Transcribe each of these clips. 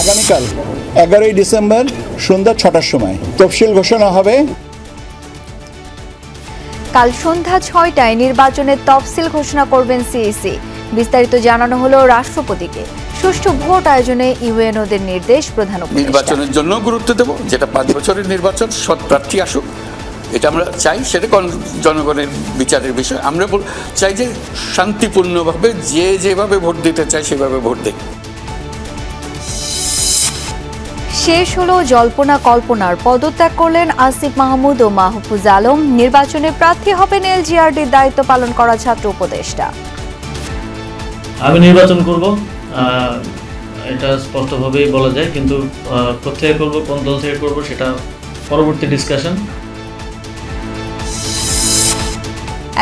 আগামীকাল 11ই ডিসেম্বর সন্ধ্যা 6টার সময় তফসিল ঘোষণা হবে। কাল সন্ধ্যা 6টায় নির্বাচনের তফসিল ঘোষণা করবেন সিইসি। বিস্তারিত জানানো হলো রাষ্ট্রপতিকে। সুষ্ঠু ভোট আয়োজনে ইউএনওদের নির্দেশ প্রধান উপদেষ্টা। নির্বাচনের জন্য গুরুত্ব দেব, যেটা 5 বছরের নির্বাচন, সৎ প্রার্থী আসুক, এটা আমরা চাই। সেটা জনগণের বিচারের বিষয়। আমরা চাই যে শান্তিপূর্ণভাবে যে যেভাবে ভোট দিতে চায় সেভাবে ভোট দেয়। শেষ হলো জল্পনা কল্পনার। পদত্যাগ করলেন আসিফ মাহমুদ ও মাহফুজ আলম। নির্বাচনে প্রার্থী হবেন এলজিআরডির দায়িত্ব পালন করা ছাত্র উপদেষ্টা। আমি নির্বাচন করব, এটা স্পষ্টভাবেই বলা যায়, কিন্তু কোথায় করব, কোন দল থেকে করব, সেটা পরবর্তী ডিসকাশন।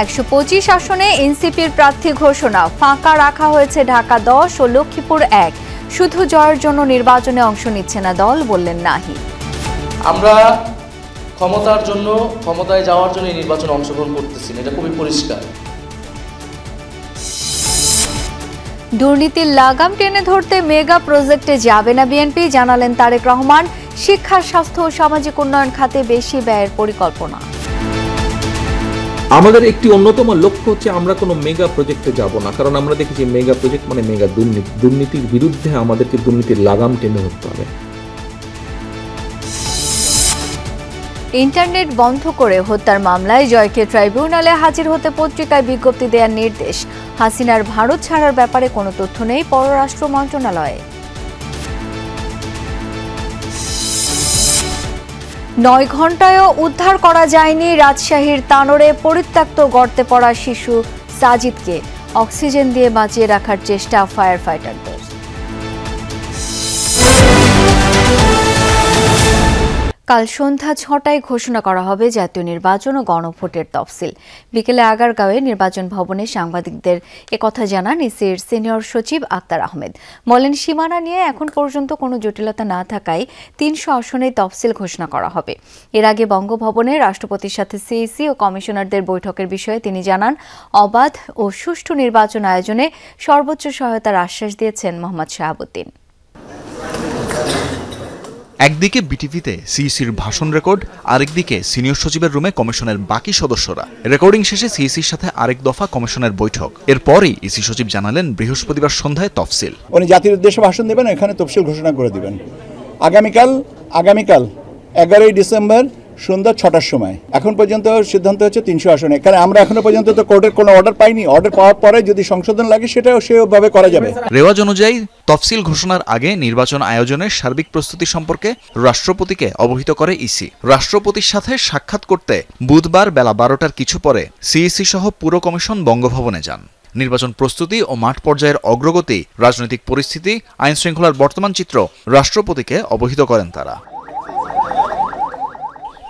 125 আসনে এনসিপির প্রার্থী ঘোষণা। ফাঁকা রাখা হয়েছে ঢাকা 10 ও লক্ষ্মীপুর 1। শুধু জয়ের জন্য নির্বাচনে অংশ নিচ্ছে না দল, বললেন নাহি। আমরা ক্ষমতার জন্য, ক্ষমতায় যাওয়ার জন্য এই নির্বাচনে অংশগ্রহণ করতেছি না, এটা খুবই পরিষ্কার। দুর্নীতির লাগাম টেনে ধরতে মেগা প্রজেক্টে যাবে না বিএনপি, জানালেন তারেক রহমান। শিক্ষা, স্বাস্থ্য ও সামাজিক উন্নয়ন খাতে বেশি ব্যয়ের পরিকল্পনা। আমাদের একটি অন্যতম লক্ষ্য হচ্ছে আমরা কোনো মেগা প্রজেক্টে যাব না, কারণ আমরা দেখি যে মেগা প্রজেক্ট মানে মেগা দুর্নীতি। দুর্নীতির বিরুদ্ধে আমাদেরকে দুর্নীতির লাগাম টেনে ধরতে হবে। ইন্টারনেট বন্ধ করে হত্যার মামলায় জয়কে ট্রাইব্যুনালে হাজির হতে পত্রিকায় বিজ্ঞপ্তি দেওয়ার নির্দেশ। হাসিনার ভারত ছাড়ার ব্যাপারে কোনো তথ্য নেই পররাষ্ট্র মন্ত্রণালয়ে। 9 ঘণ্টায়ও উদ্ধার করা যায়নি রাজশাহীর তানোরে পরিত্যক্ত গর্তে পড়া শিশু সাজিদকে। অক্সিজেন দিয়ে বাঁচিয়ে রাখার চেষ্টা ফায়ার ফাইটারদের। কাল সন্ধ্যা 6টায় ঘোষণা করা হবে জাতীয় নির্বাচন ও গণভোটের তফসিল। বিকেলে আগারগাঁওয়ে নির্বাচন ভবনে সাংবাদিকদের একথা জানান ইসির সিনিয়র সচিব আক্তার আহমেদ। বলেন, সীমানা নিয়ে এখন পর্যন্ত কোনো জটিলতা না থাকায় 300 আসনে তফসিল ঘোষণা করা হবে। এর আগে বঙ্গভবনে রাষ্ট্রপতির সাথে সিইসি ও কমিশনারদের বৈঠকের বিষয়ে তিনি জানান, অবাধ ও সুষ্ঠু নির্বাচন আয়োজনে সর্বোচ্চ সহায়তার আশ্বাস দিয়েছেন মোহাম্মদ শাহাবুদ্দিন। একদিকে বিটিভিতে সিইসির ভাষণ রেকর্ড, আরেকদিকে সিনিয়র সচিবের রুমে কমিশনের বাকি সদস্যরা। রেকর্ডিং শেষে সিইসির সাথে আরেক দফা কমিশনের বৈঠক। এরপরই ইসি সচিব জানালেন বৃহস্পতিবার সন্ধ্যায় তফসিল। উনি জাতির উদ্দেশ্যে ভাষণ দেবেন, এখানে তফসিল ঘোষণা করে দিবেন। আগামীকাল 11ই ডিসেম্বর সন্ধ্যা 6টার সময়। এখন পর্যন্ত সিদ্ধান্ত হচ্ছে 300 আসনে। কারণ আমরা এখনো পর্যন্ত তো কোর্টের কোনো অর্ডার পাইনি। অর্ডার পাওয়ার পরে যদি সংশোধন লাগে সেটাও সেভাবে করা যাবে। রেওয়াজ অনুযায়ী তফসিল ঘোষণার আগে নির্বাচন আয়োজনের সার্বিক প্রস্তুতি সম্পর্কে রাষ্ট্রপতিকে অবহিত করে ইসি। রাষ্ট্রপতির সাথে সাক্ষাৎ করতে বুধবার বেলা 12টার কিছু পরে সিইসি সহ পুরো কমিশন বঙ্গভবনে যান। নির্বাচন প্রস্তুতি ও মাঠ পর্যায়ের অগ্রগতি, রাজনৈতিক পরিস্থিতি, আইন শৃঙ্খলার বর্তমান চিত্র রাষ্ট্রপতিকে অবহিত করেন তারা।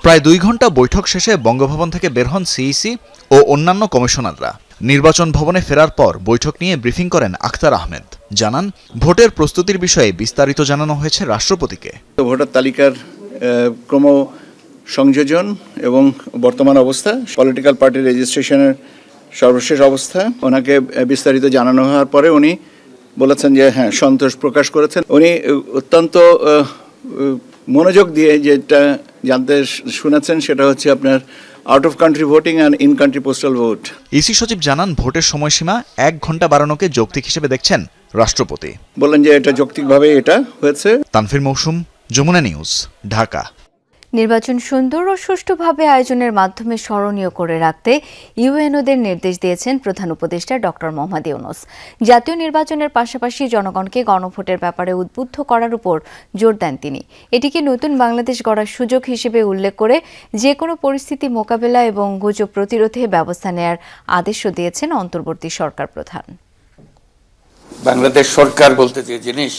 প্রায় 2 ঘণ্টা বৈঠক শেষে বঙ্গভবন থেকে বের হন সিইসি ও অন্যান্য কমিশনাররা। নির্বাচন ভবনে ফেরার পর বৈঠক নিয়ে ব্রিফিং করেন আক্তার আহমেদ। জানান, ভোটের প্রস্তুতির বিষয়ে বিস্তারিত জানানো হয়েছে রাষ্ট্রপতিকে। ভোটার তালিকার ক্রম সংযোজন এবং বর্তমান অবস্থা, পলিটিক্যাল পার্টি রেজিস্ট্রেশনের সর্বশেষ অবস্থা ওনাকে বিস্তারিত জানানো হওয়ার পরে উনি বলেছেন যে হ্যাঁ, সন্তোষ প্রকাশ করেছেন। উনি অত্যন্ত মনোযোগ দিয়ে যেটা জানতে শুনেছেন সেটা হচ্ছে আপনার out of country voting and in country postal vote. EC সচিব জানান, ভোটের সময়সীমা 1 ঘণ্টা বাড়ানোকে যৌক্তিক হিসেবে দেখছেন রাষ্ট্রপতি। বললেন যে এটা যৌক্তিকভাবে এটা হয়েছে। তানফির মৌসুম, যমুনা নিউজ, ঢাকা। নির্বাচন সুন্দর ও সুষ্ঠুভাবে আয়োজনের মাধ্যমে স্মরণীয় করে রাখতে ইউএনওদের নির্দেশ দিয়েছেন প্রধান উপদেষ্টা ডক্টর মোহাম্মদ ইউনূস। জাতীয় নির্বাচনের পাশাপাশি জনগণকে গণভোটের ব্যাপারে উদ্বুদ্ধ করার উপর জোর দেন তিনি। এটিকে নতুন বাংলাদেশ গড়ার সুযোগ হিসেবে উল্লেখ করে যে কোনো পরিস্থিতি মোকাবেলা এবং গুজব প্রতিরোধে ব্যবস্থা নেয়ার আদেশও দিয়েছেন অন্তর্বর্তী সরকার প্রধান। বাংলাদেশ সরকার বলতে যে জিনিস,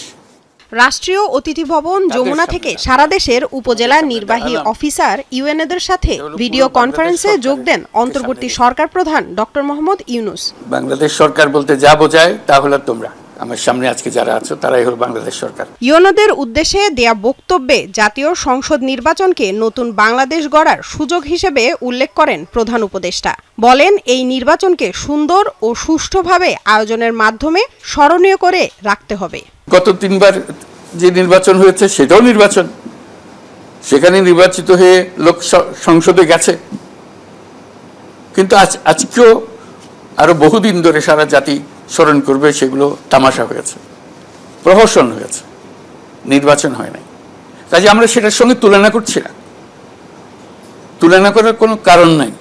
রাষ্ট্রীয় অতিথি ভবন যমুনা থেকে সারা দেশের উপজেলা নির্বাহী অফিসার ইউএনওদের সাথে ভিডিও কনফারেন্সে যোগ দেন অন্তর্বর্তী সরকার প্রধান ডক্টর মোহাম্মদ ইউনূস। বাংলাদেশ সরকার বলতে যা বোঝায় তা হলো তোমরা, আমার সামনে আজকে যারা আছো তারাই হলো বাংলাদেশ সরকার। ইউএনওদের উদ্দেশ্যে দেয়া বক্তব্যে জাতীয় সংসদ নির্বাচনকে নতুন বাংলাদেশ গড়ার সুযোগ হিসেবে উল্লেখ করেন প্রধান উপদেষ্টা। বলেন, এই নির্বাচনকে সুন্দর ও সুষ্ঠুভাবে আয়োজনের মাধ্যমে স্মরণীয় করে রাখতে হবে। গত 3বার যে নির্বাচন হয়েছে সেটাও নির্বাচন, সেখানে নির্বাচিত হয়ে লোক সংসদে গেছে, কিন্তু আজকেও আরো বহুদিন ধরে সারা জাতি স্মরণ করবে সেগুলো তামাশা হয়েছে, প্রহসন হয়েছে, নির্বাচন হয় নাই। কাজে আমরা সেটার সঙ্গে তুলনা করছি না, তুলনা করার কোনো কারণ নাই।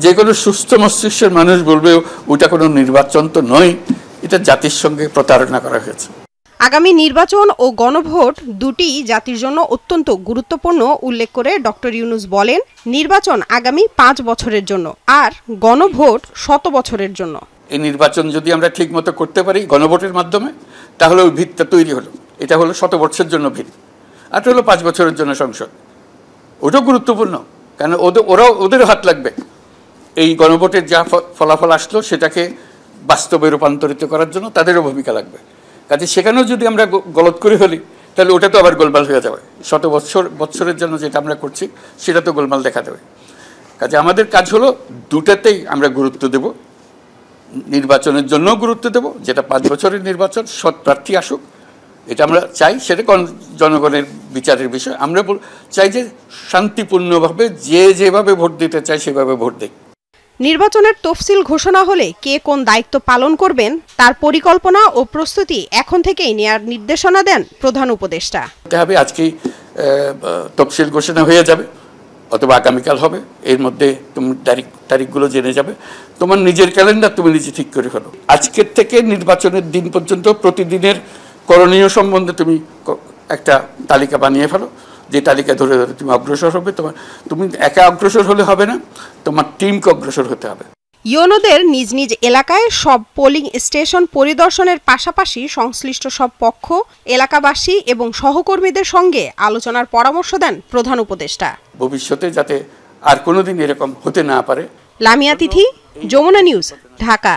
যে কোনো সুস্থ মস্তিষ্কের মানুষ বলবে ওটা কোনো নির্বাচন তো নয়, এটা জাতির সঙ্গে প্রতারণা করা হয়েছে। আগামী নির্বাচন ও গণভোট দুটি জাতির জন্য অত্যন্ত গুরুত্বপূর্ণ উল্লেখ করে ডক্টর ইউনূস বলেন, নির্বাচন আগামী 5 বছরের জন্য আর গণভোট 100 বছরের জন্য। এই নির্বাচন যদি আমরা ঠিক মতো করতে পারি গণভোটের মাধ্যমে, তাহলে ওই ভিতটা তৈরি হলো। এটা হলো 100 বছরের জন্য ভিত, আর হলো 5 বছরের জন্য সংসদ। ওটাও গুরুত্বপূর্ণ, কারণ ওদেরও হাত লাগবে এই গণভোটের যা ফলাফল আসলো সেটাকে বাস্তবে রূপান্তরিত করার জন্য, তাদেরও ভূমিকা লাগবে। কাজে সেখানেও যদি আমরা গলত করে ফেলি তাহলে ওটা তো আবার গোলমাল হয়ে যাবে। 100 বছরের জন্য যেটা আমরা করছি সেটা তো গোলমাল দেখা দেবে। কাজে আমাদের কাজ হলো দুটাতেই আমরা গুরুত্ব দেব, নির্বাচনের জন্য গুরুত্ব দেব, যেটা 5 বছরের নির্বাচন, সৎ প্রার্থী আসুক, এটা আমরা চাই, সেটা জনগণের বিচারের বিষয়। আমরা চাই যে শান্তিপূর্ণভাবে যেভাবে ভোট দিতে চাই সেভাবে ভোট দেয়। নির্বাচনের তফসিল ঘোষণা হলে কে কোন দায়িত্ব পালন করবেন তার পরিকল্পনা ও প্রস্তুতি এখন থেকেই নেয়ার নির্দেশনা দেন প্রধান উপদেষ্টা। আজকেই তফসিল ঘোষণা হয়ে যাবে অথবা আগামীকাল হবে, এর মধ্যে তুমি তারিখগুলো জেনে যাবে। তোমার নিজের ক্যালেন্ডার তুমি নিজে ঠিক করে ফেলো। আজকের থেকে নির্বাচনের দিন পর্যন্ত প্রতিদিনের করণীয় সম্বন্ধে তুমি একটা তালিকা বানিয়ে ফেলো, যে তালিকা ধরে ধরে তুমি অগ্রসর হবে। তুমি একা অগ্রসর হলে হবে না, তোমার টিমকে অগ্রসর হতে হবে। ইউনোদের নিজ নিজ এলাকায় সব পোলিং স্টেশন পরিদর্শনের পাশাপাশি সংশ্লিষ্ট সব পক্ষ, এলাকাবাসী এবং সহকর্মীদের সঙ্গে আলোচনার পরামর্শ দেন প্রধান উপদেষ্টা। ভবিষ্যতে যাতে আর কোনোদিন এরকম হতে না পারে। লামিয়া তিথি, যমুনা নিউজ, ঢাকা।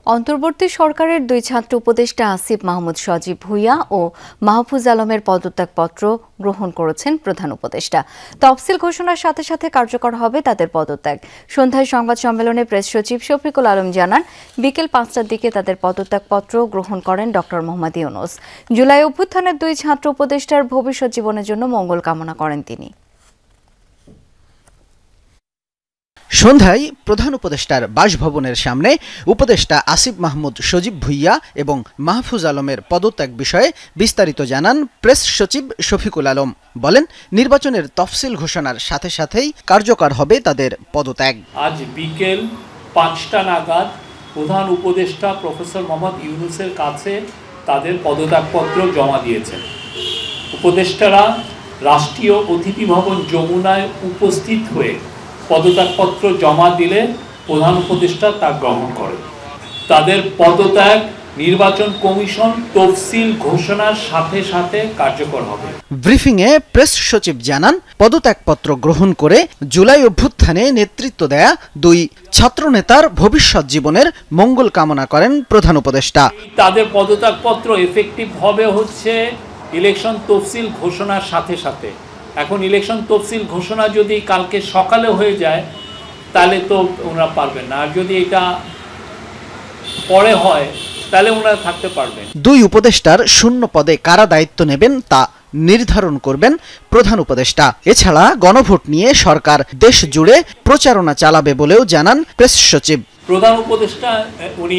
অন্তর্বর্তী সরকারের 2 ছাত্র উপদেষ্টা আসিফ মাহমুদ সজীব ভুইয়া ও মাহফুজ আলমের পদত্যাগপত্র গ্রহণ করেছেন প্রধান উপদেষ্টা। তফসিল ঘোষণার সাথে সাথে কার্যকর হবে তাদের পদত্যাগ। সন্ধ্যায় সংবাদ সম্মেলনে প্রেস সচিব শফিকুল আলম জানান, বিকেল 5টার দিকে তাদের পদত্যাগপত্র গ্রহণ করেন ডক্টর মোহাম্মদ ইউনূস। জুলাই অভ্যুত্থানের 2 ছাত্র উপদেষ্টার ভবিষ্যৎ জীবনের জন্য মঙ্গল কামনা করেন তিনি। সন্ধ্যায় প্রধান উপদেষ্টার বাসভবনের সামনে উপদেষ্টা আসিফ মাহমুদ সজীব ভুইয়া এবং মাহফুজ আলমের পদত্যাগ বিষয়ে বিস্তারিত জানান প্রেস সচিব শফিকুল আলম। বলেন, নির্বাচনের তফসিল ঘোষণার সাথে সাথেই কার্যকর হবে তাদের পদত্যাগ। আজ বিকেল 5টা নাগাদ প্রধান উপদেষ্টা প্রফেসর মোহাম্মদ ইউনূসের কাছে তাদের পদত্যাগপত্র জমা দিয়েছেন। উপদেষ্টারা রাষ্ট্রীয় অতিথি ভবন যমুনায় উপস্থিত হয়ে পদত্যাগপত্র জমা দিলে প্রধান উপদেষ্টা তা গ্রহণ করেন। তাদের পদত্যাগ নির্বাচন কমিশন তফসিল ঘোষণার সাথে সাথে কার্যকর হবে। ব্রিফিংয়ে প্রেস সচিব জানান, পদত্যাগপত্র গ্রহণ করে জুলাই অভ্যুত্থানে নেতৃত্ব দেয়া 2 ছাত্রনেতার ভবিষ্যৎ জীবনের মঙ্গল কামনা করেন প্রধান উপদেষ্টা। তাদের পদত্যাগপত্র এফেক্টিভ হবে হচ্ছে ইলেকশন তফসিল ঘোষণার সাথে সাথে। এখন ইলেকশন তফসিল ঘোষণা যদি কালকে সকালে হয়ে যায় তাহলে তো ওনারা পারবেন না, আর যদি এটা পরে হয় তাহলে ওনারা থাকতে পারবেন। 2 উপদেষ্টার শূন্য পদে কারা দায়িত্ব নেবেন তা নির্ধারণ করবেন প্রধান উপদেষ্টা। এছাড়া গণভোট নিয়ে সরকার দেশ জুড়ে প্রচারণা চালাবে বলেও জানান প্রেস সচিব। প্রধান উপদেষ্টা উনি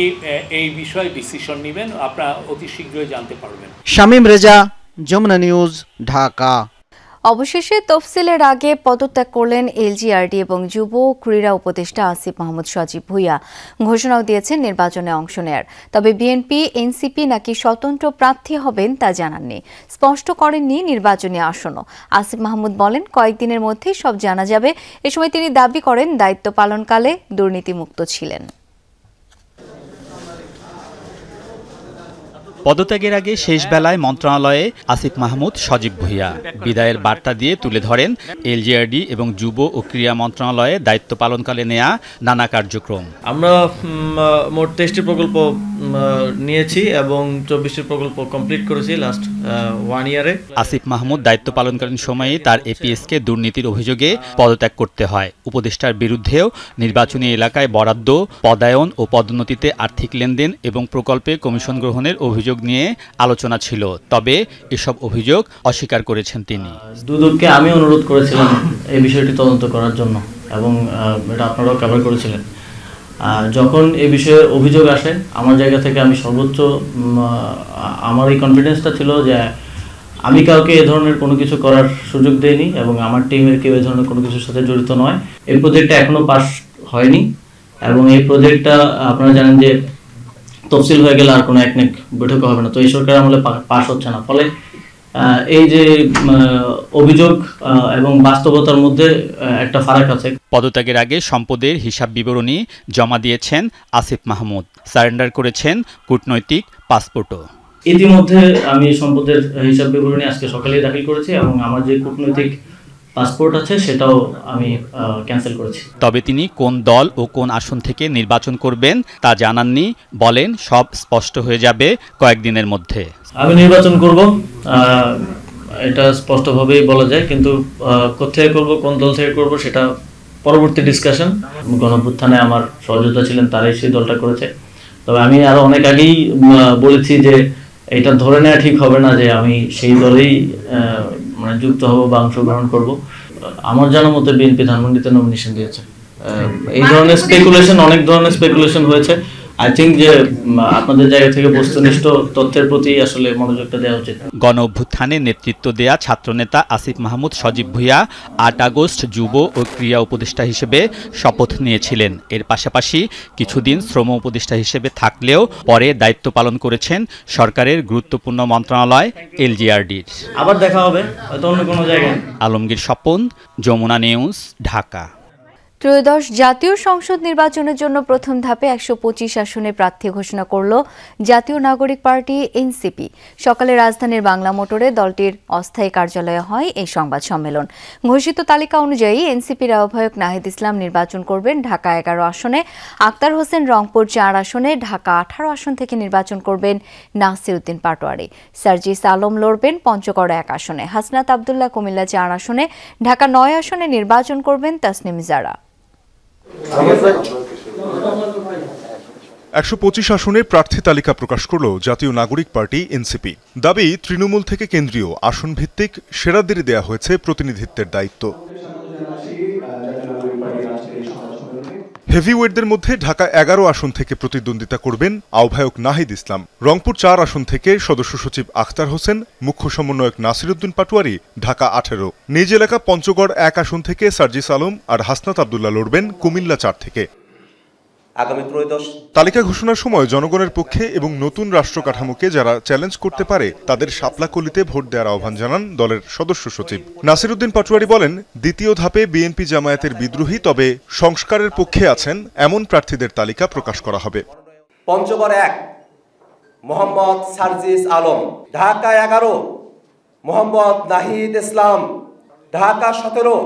এই বিষয়ে ডিসিশন নেবেন, আপনারা অতি শীঘ্রই জানতে পারবেন। শামীম রেজা, যমুনা নিউজ, ঢাকা। অবশেষে তফসিলের আগে পদত্যাগ করলেন এলজিআরডি এবং যুব ক্রীড়া উপদেষ্টা আসিফ মাহমুদ সজীব ভুইয়া। ঘোষণাও দিয়েছেন নির্বাচনে অংশ নেয়ার। তবে বিএনপি, এনসিপি নাকি স্বতন্ত্র প্রার্থী হবেন তা জানাননি, স্পষ্ট করেননি নির্বাচনী আসনও। আসিফ মাহমুদ বলেন, কয়েকদিনের মধ্যেই সব জানা যাবে। এ সময় তিনি দাবি করেন, দায়িত্ব পালনকালে দুর্নীতিমুক্ত ছিলেন। পদত্যাগের আগে শেষ বেলায় মন্ত্রণালয়ে আসিফ মাহমুদ সজীব ভুইয়া বিদায়ের বার্তা দিয়ে তুলে ধরেন এলজিআরডি এবং যুব ও ক্রীড়া মন্ত্রণালয়ে দায়িত্ব পালনকালে নেয়া নানা কার্যক্রম। আমরা মোট 23টি প্রকল্প নিয়েছি এবং 24টি প্রকল্প কমপ্লিট করেছি লাস্ট 1 ইয়ারে। আসিফ মাহমুদ দায়িত্ব পালনকালীন সময়ে তার এপিএসকে দুর্নীতির অভিযোগে পদত্যাগ করতে হয়। উপদেষ্টার বিরুদ্ধেও নির্বাচনী এলাকায় বরাদ্দ, পদায়ন ও পদোন্নতিতে আর্থিক লেনদেন এবং প্রকল্পে কমিশন গ্রহণের অভিযোগ অভিযোগ নিয়ে আলোচনা ছিল, তবে এসব অভিযোগ অস্বীকার করেছেন তিনি। দুদককে আমি অনুরোধ করেছিলাম এই বিষয়টি তদন্ত করার জন্য, এবং এটা আপনারাও কভার করেছিলেন। যখন এই বিষয়ে অভিযোগ আসে আমার জায়গা থেকে আমি সর্বোচ্চ আমার এই কনফিডেন্সটা ছিল যে আমি কাউকে এ ধরনের কোনো কিছু করার সুযোগ দেইনি, এবং আমার টিমের কেউ এ ধরনের কোনো কিছুর সাথে জড়িত নয়। এই প্রজেক্টটা এখনো পাস হয়নি, এবং এই প্রজেক্টটা আপনারা জানেন যে তফসিল হয়ে গেলে আর কোনো একনেক বৈঠক হবে না, তো এই সরকার আমলে পাস হচ্ছে না। ফলে এই যে অভিযোগ এবং বাস্তবতার মধ্যে একটা ফারাক আছে। পদত্যাগের আগে সম্পদের হিসাব বিবরণী জমা দিয়েছেন আসিফ মাহমুদ, সারেন্ডার করেছেন কূটনৈতিক পাসপোর্টও। ইতিমধ্যে আমি সম্পদের হিসাব বিবরণী আজকে সকালেই দাখিল করেছি, এবং আমার যে কূটনৈতিক পাসপোর্ট আছে সেটাও আমি ক্যান্সেল করেছি। তবে তিনি কোন দল ও কোন আসন থেকে নির্বাচন করবেন তা জানাননি, বলেন সব স্পষ্ট হয়ে যাবে কয়েকদিনের মধ্যে। আমি নির্বাচন করব, এটা স্পষ্টভাবেই বলা যায়, কিন্তু কোথায় করব, কোন দল থেকে করব সেটা পরবর্তী ডিসকাশন। গণঅভ্যুত্থানে আমার সহযোগিতা ছিলেন, তারাই সেই দলটা করেছে। তবে আমি আরো অনেক আগেই বলেছি যে এটা ধরে নেওয়া ঠিক হবে না যে আমি সেই দলেই যুক্ত হব বা অংশগ্রহণ করব। আমার জানা মতে বিএনপি ধানমন্ডিতে নমিনেশন দিয়েছে। এই ধরনের স্পেকুলেশন, অনেক ধরনের স্পেকুলেশন হয়েছে। আই থিঙ্ক যে আপনাদের জায়গা থেকে বস্তুনিষ্ঠ তথ্যের প্রতি আসলে মনোযোগটা দেওয়া উচিত। গণ অভ্যুত্থানে নেতৃত্ব দেয়া ছাত্রনেতা আসিফ মাহমুদ সজীব ভুইয়া 8 আগস্ট যুব ও ক্রীড়া উপদেষ্টা হিসেবে শপথ নিয়েছিলেন। এর পাশাপাশি কিছুদিন শ্রম উপদেষ্টা হিসেবে থাকলেও পরে দায়িত্ব পালন করেছেন সরকারের গুরুত্বপূর্ণ মন্ত্রণালয় এলজিআরডির। আবার দেখা হবে হয়তো অন্য কোনো জায়গায়। আলমগীর স্বপন, যমুনা নিউজ, ঢাকা। ত্রয়োদশ জাতীয় সংসদ নির্বাচনের জন্য প্রথম ধাপে 125 আসনে প্রার্থী ঘোষণা করল জাতীয় নাগরিক পার্টি এনসিপি। সকালে রাজধানীর বাংলা মোটরে দলটির অস্থায়ী কার্যালয়ে হয় এই সংবাদ সম্মেলন। ঘোষিত তালিকা অনুযায়ী এনসিপির আহ্বায়ক নাহিদ ইসলাম নির্বাচন করবেন ঢাকা 11 আসনে, আক্তার হোসেন রংপুর 4 আসনে, ঢাকা 18 আসন থেকে নির্বাচন করবেন নাসির উদ্দিন পাটোয়ারি, সার্জিস আলম লড়বেন পঞ্চগড় 1 আসনে, হাসনাত আবদুল্লাহ কুমিল্লা 4 আসনে, ঢাকা 9 আসনে নির্বাচন করবেন তাসনিম জারা। 125 আসনে প্রার্থী তালিকা প্রকাশ করল জাতীয় নাগরিক পার্টি এনসিপি। দাবি, তৃণমূল থেকে কেন্দ্রীয় আসন ভিত্তিক সেরাদের দেয়া হয়েছে প্রতিনিধিত্বের দায়িত্ব। হেভিওয়েটদের মধ্যে ঢাকা 11 আসন থেকে প্রতিদ্বন্দ্বিতা করবেন আহ্বায়ক নাহিদ ইসলাম, রংপুর 4 আসন থেকে সদস্য সচিব আখতার হোসেন, মুখ্য সমন্বয়ক নাসির উদ্দিন পাটোয়ারি ঢাকা 18, নিজ এলাকা পঞ্চগড় 1 আসন থেকে সার্জিস আলম আর হাসনাত আবদুল্লাহ লড়বেন কুমিল্লা 4 থেকে। আগামী ত্রয়োদশ তালিকা ঘোষণার সময় জনগণের পক্ষে এবং নতুন রাষ্ট্র কাঠামোকে যারা চ্যালেঞ্জ করতে পারে তাদের শাপলাকলিতে ভোট দেওয়ার আহ্বান জানান দলের সদস্য সচিব নাসির উদ্দিন পাটোয়ারি। বলেন, দ্বিতীয় ধাপে বিএনপি জামায়াতের বিদ্রোহী তবে সংস্কারের পক্ষে আছেন এমন প্রার্থীদের তালিকা প্রকাশ করা হবে। পঞ্চগড় 1 মোহাম্মদ সার্জিস আলম, ঢাকা 11 মোহাম্মদ নাহিদ ইসলাম, ঢাকা 17